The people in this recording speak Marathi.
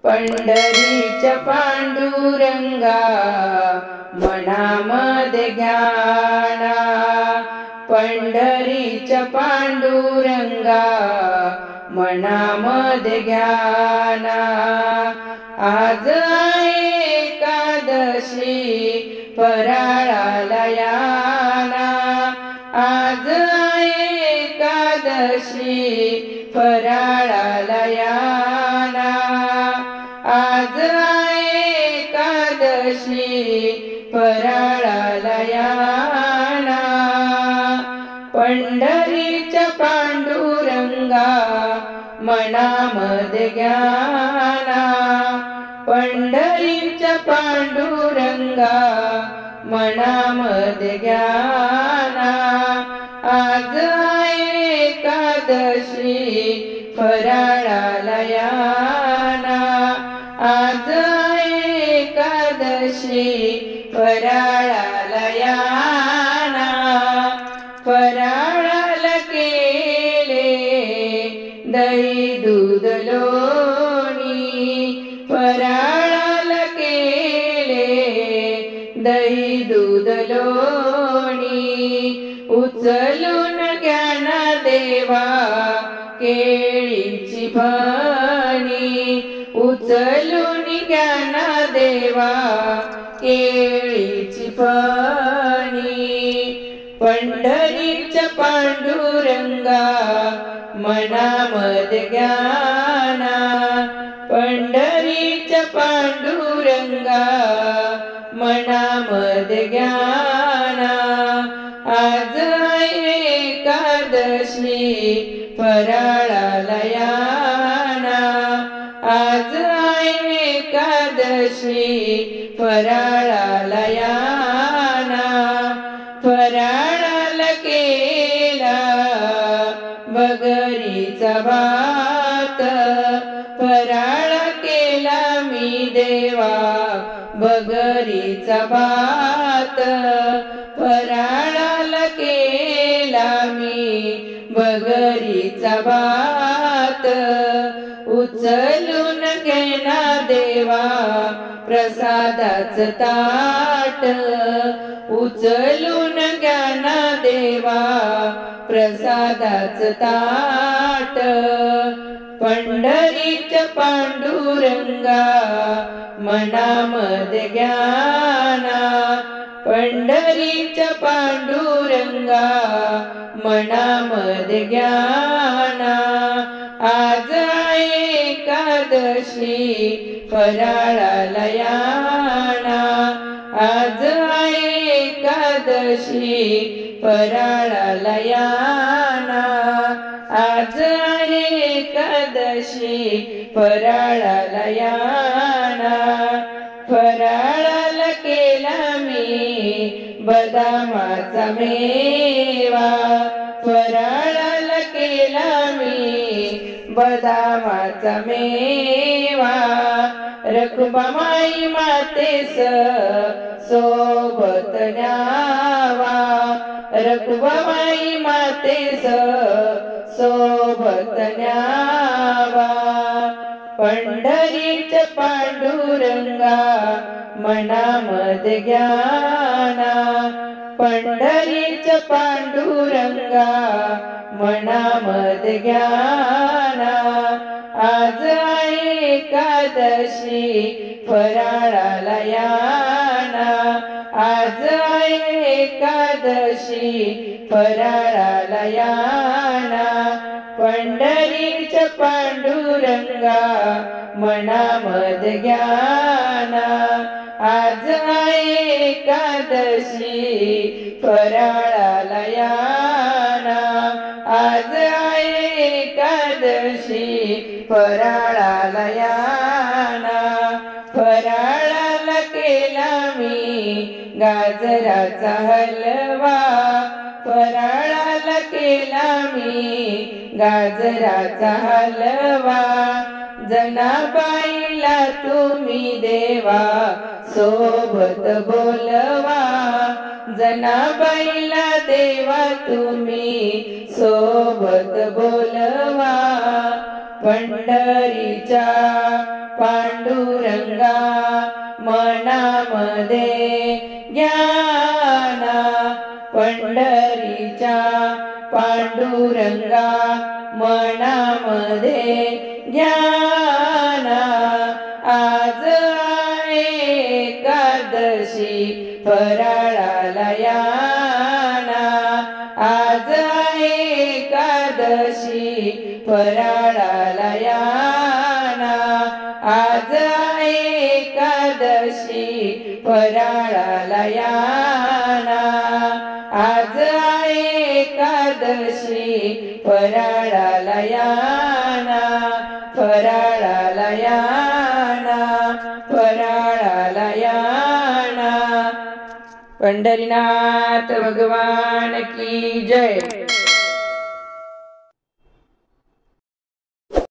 पंढरीच्या पांडुरंगा मनामध्ये घ्याना, पंढरीच्या पांडुरंगा मनामध्ये घ्याना। आज आहे एकादशी फराळाला याना, आज आहे एकादशी फराळाला याना, आज आहे एकादशी फराळाला याना। पंढरीच्या पांडुरंगा मनामध्ये घ्याना, पंढरीच्या पांडुरंगा मनामध्ये घ्याना। आज आहे एकादशी फराळाला याना, आज आहे एकादशी फराळाला याना। फराळाला केले दही दूध लोणी, फराळाला केले दही दूध लोणी। उचलून घ्या ना देवा केळीची फणी, उचलून घ्या ना देवा केळीची फणी। पंढरीच्या पांडुरंगा मनामध्ये घ्याना, पंढरीच्या पांडुरंगा मनामध्ये घ्याना। आज आहे एकादशी फराळाला याना, आज आहे एकादशी फराळाला याना। फराळाला केला बगरीचा भात, फराळ केला मी देवा बगरीचा भात, फराळाला केला मी बगरीचा भात। उचलून घे ना देवा प्रसादाचं ताट, उचलून घ्या ना देवा प्रसादाचं ताट। पंढरीच्या पांडुरंगा मनामध्ये घ्याना, पंढरीच्या पांडुरंगा मनामध्ये घ्याना। आज आहे एकादशी फराळाला याना, आज आहे एकादशी फराळाला याना, आज आहे एकादशी फराळाला याना। फराळाला केला मी बदामाचा मेवा, फराळाला केला मी बदामाचा मेवा। रखुबाई मातेस सोबत न्यावा, रखुबाई मातेस सोबत न्यावा। पंढरीच्या पांडुरंगा मनामध्ये घ्याना, पंढरीच्या पांडुरंगा मनामध्ये घ्याना। आज आहे एकादशी फराळाला याना, आज आहे एकादशी फराळाला याना। पंढरीच्या पांडुरंगा मनामध्ये घ्याना, आज आहे एकादशी फराळाला याना, आज आहे एकादशी फराळाला याना। फराळाला केला मी गाजराचा हलवा, फराळाला केला मी गाजराचा हलवा। जनाबाईला तुम्ही देवा सोबत बोलवा, जनाबाईला देवा तुम्ही सोबत बोलवा। पंढरीच्या पांडुरंगा मनामध्ये ज्ञाना पंढरीच्या पांडुरंगा मनामध्ये ज्ञाना आज एकादशी फराळाला याना आज एकादशी फराळाला याना आज एकादशी फराळाला याना आज एकादशी फराळाला याना फराळाला याना फराळाला याना। पंढरीनाथ भगवान की जय।